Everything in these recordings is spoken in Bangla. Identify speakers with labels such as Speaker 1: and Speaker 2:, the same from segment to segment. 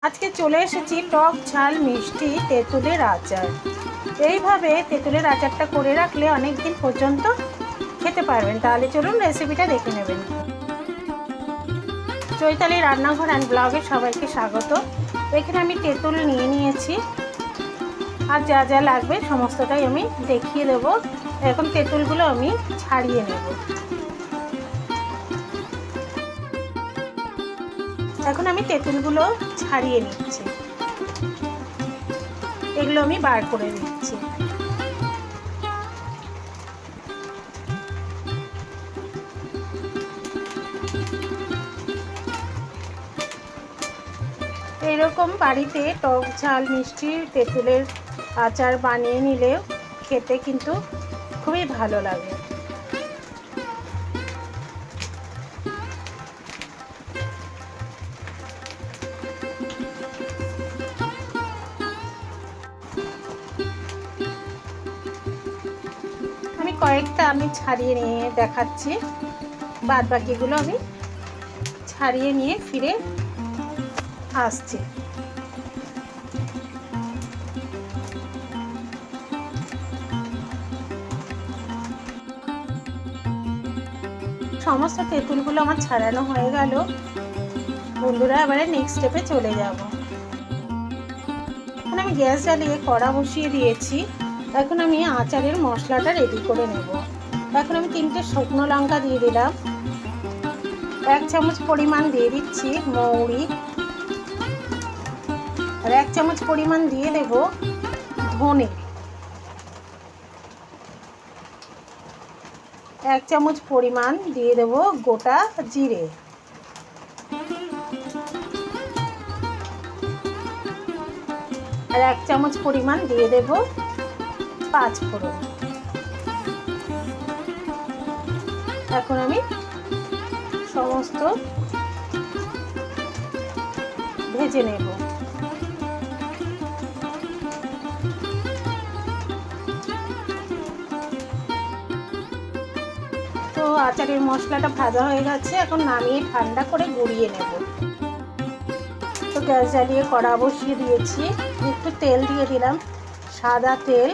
Speaker 1: আজকে চলে এসেছি টক ঝাল মিষ্টি তেঁতুলের আচার। এইভাবে তেঁতুলের আচারটা করে রাখলে অনেক দিন পর্যন্ত খেতে পারবেন। তাহলে চলুন রেসিপিটা দেখে নেবেন। চৈতালি রান্নাঘর অ্যান্ড ব্লগে সবাইকে স্বাগত। এখানে আমি তেঁতুল নিয়ে নিয়েছি, আর যা যা লাগবে সমস্তটাই আমি দেখিয়ে দেবো। এখন তেঁতুলগুলো আমি ছাড়িয়ে নেব। এখন আমি তেঁতুলগুলো ছাড়িয়ে নিচ্ছি, এগুলো আমি বার করে দিচ্ছি। এইরকম বাড়িতে টক ঝাল মিষ্টি তেঁতুলের আচার বানিয়ে নিলেও খেতে কিন্তু খুবই ভালো লাগে। কয়েকটা আমি ছাড়িয়ে নিয়ে দেখাচ্ছি, বাদ বাকিগুলো আমি ছাড়িয়ে নিয়ে ফিরে আসছি। সমস্ত তেঁতুলগুলো আমার ছাড়ানো হয়ে গেল বন্ধুরা। এবারে নেক্সট স্টেপে চলে যাব। এখন আমি গ্যাস জ্বালিয়ে কড়া বসিয়ে দিয়েছি। এখন আমি আচারের মশলাটা রেডি করে নেব। এখন আমি 3টে শুকনো লঙ্কা দিয়ে দিলাম, 1 চামচ পরিমাণ দিয়ে দিচ্ছি মৌরি, আর 1 চামচ পরিমাণ দিয়ে দেব ধনে, 1 চামচ পরিমাণ দিয়ে দেব গোটা জিরে, আর 1 চামচ পরিমাণ দিয়ে দেব 5 ফোড়ন। এখন আমি সমস্ত ভেজে নেব। তো আচারের মশলাটা ভাজা হয়ে গেছে, এখন নামিয়ে ঠান্ডা করে গুঁড়িয়ে নেব। তো গ্যাস জ্বালিয়ে কড়া বসিয়ে দিয়েছি, একটু তেল দিয়ে দিলাম, সাদা তেল।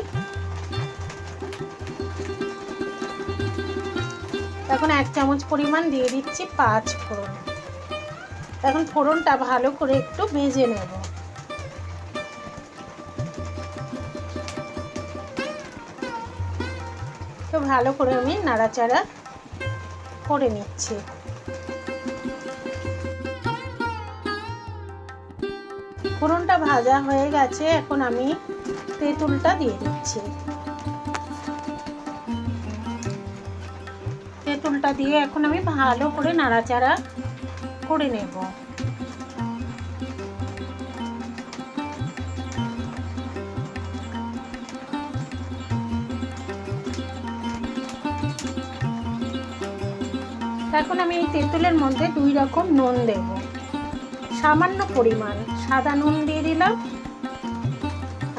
Speaker 1: এখন 1 চামচ পরিমাণ দিয়ে দিচ্ছি 5 ফোড়ন। এখন ফোড়নটা ভালো করে একটু ভেজে নেব। তো ভালো করে আমি নাড়াচাড়া করে নিচ্ছি। ফোড়নটা ভাজা হয়ে গেছে, এখন আমি তেঁতুলটা দিয়ে দিচ্ছি। তেঁতুলটা দিয়ে এখন আমি ভালো করে নাড়াচাড়া করে নেব। এখন আমি এই তেঁতুলের মধ্যে 2 রকম নুন দেব। সামান্য পরিমাণ সাদা নুন দিয়ে দিলাম,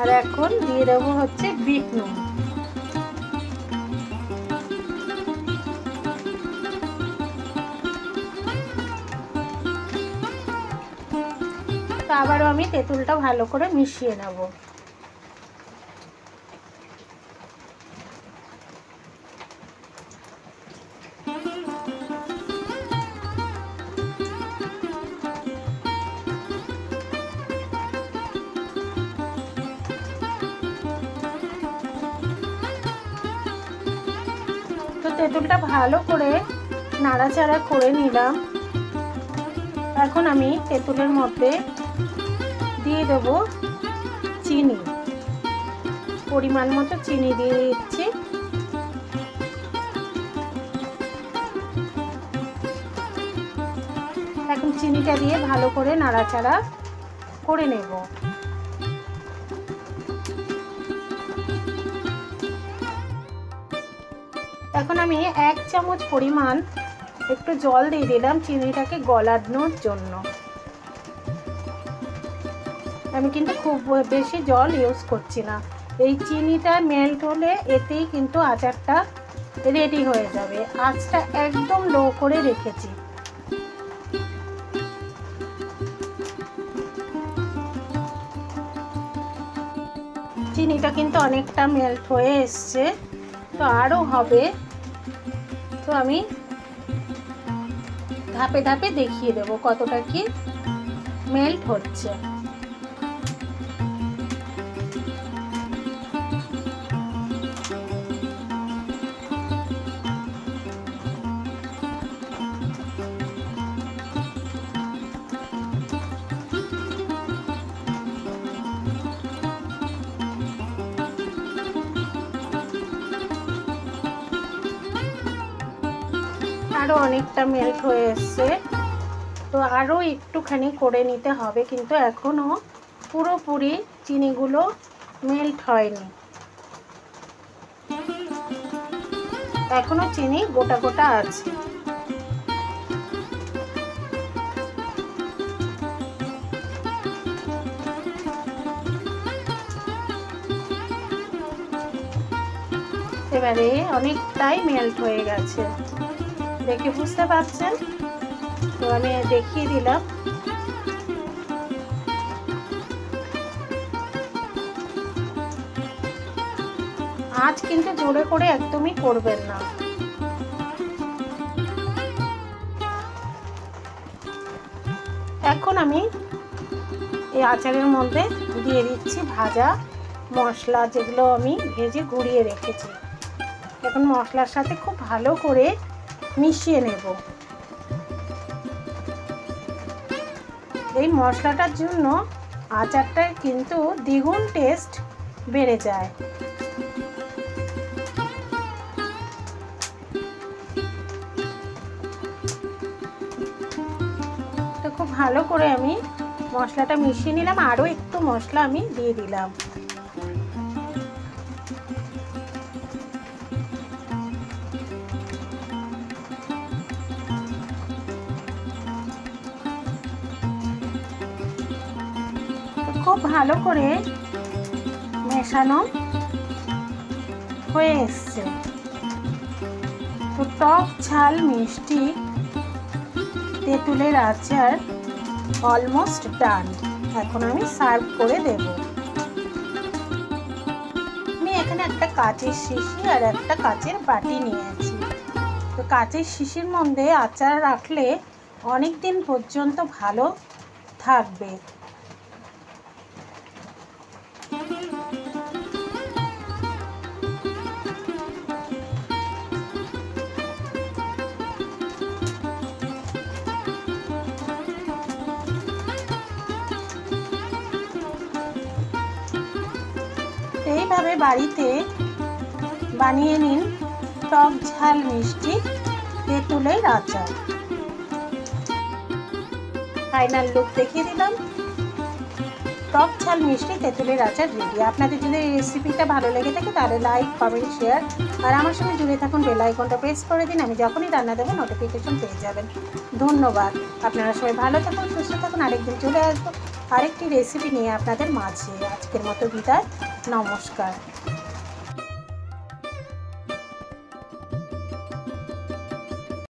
Speaker 1: আর এখন দিয়ে দেব হচ্ছে বিট নুন। আবারও আমি তেঁতুলটা ভালো করে মিশিয়ে নেব। তো তেঁতুলটা ভালো করে নাড়াচাড়া করে নিলাম। এখন আমি তেঁতুলের মধ্যে দিয়ে দেব চিনি, পরিমাণ মতো চিনি দিয়ে দিচ্ছি। এখন চিনিটা দিয়ে ভালো করে নাড়াচাড়া করে নেব। এখন আমি 1 চামচ পরিমাণ একটু জল দিয়ে দিলাম চিনিটাকে গলানোর জন্য। আমি কিন্তু খুব বেশি জল ইউজ করছি না। এই চিনিটা মেল্ট হলে এতেই কিন্তু আচারটা রেডি হয়ে যাবে। আঁচটা একদম লো করে রেখেছি। চিনিটা কিন্তু অনেকটা মেল্ট হয়ে এসছে, তো আরও হবে। তো আমি ধাপে ধাপে দেখিয়ে দেবো কতটা কি মেল্ট হচ্ছে। আরও অনেকটা মেল্ট হয়ে এসছে, তো আরও একটুখানি করে নিতে হবে, কিন্তু এখনও পুরোপুরি চিনিগুলো মেল্ট হয়নি, এখনও চিনি গোটা গোটা আছে। এবারে অনেকটাই মেল্ট হয়ে গেছে, দেখে বুঝতে পারছেন। তো আমি দেখিয়ে দিলাম। আঁচ কিন্তু জোরে করে একদমই করবেন না। এখন আমি এই আচারের মধ্যে দিয়ে দিচ্ছি ভাজা মশলা, যেগুলো আমি ভেজে গুঁড়িয়ে রেখেছি। এখন মশলার সাথে খুব ভালো করে মিশিয়ে নেব। এই মশলাটার জন্য আচারটার কিন্তু দ্বিগুণ টেস্ট বেড়ে যায়। তো খুব ভালো করে আমি মশলাটা মিশিয়ে নিলাম, আরও একটু মশলা আমি দিয়ে দিলাম। খুব ভালো করে মেশানো হয়ে এসছে। তো টক ঝাল মিষ্টি তেঁতুলের আচার অলমোস্ট ডান। এখন আমি সার্ভ করে দেব। আমি এখানে একটা কাচের শিশি আর একটা কাচের বাটি নিয়েছি। তো কাচের শিশির মধ্যে আচার রাখলে অনেক দিন পর্যন্ত ভালো থাকবে। এইভাবে বাড়িতে বানিয়ে নিন টক ঝাল মিষ্টি তেঁতুলের আচার। ফাইনাল লুক দেখিয়ে দিলাম। টক ঝাল মিষ্টি তেঁতুলের আচার রেডি। আপনাদের যদি এই রেসিপিটা ভালো লেগে থাকে তাহলে লাইক, কমেন্ট, শেয়ার আর আমার সঙ্গে জুড়ে থাকুন। বেল আইকনটা প্রেস করে দিন, আমি যখনই রান্না দেবো নোটিফিকেশন পেয়ে যাবেন। ধন্যবাদ। আপনারা সবাই ভালো থাকুন, সুস্থ থাকুন। আরেকদিন চলে আসবো আরেকটি রেসিপি নিয়ে আপনাদের মাঝে। আজকের মতো বিদায়, নমস্কার।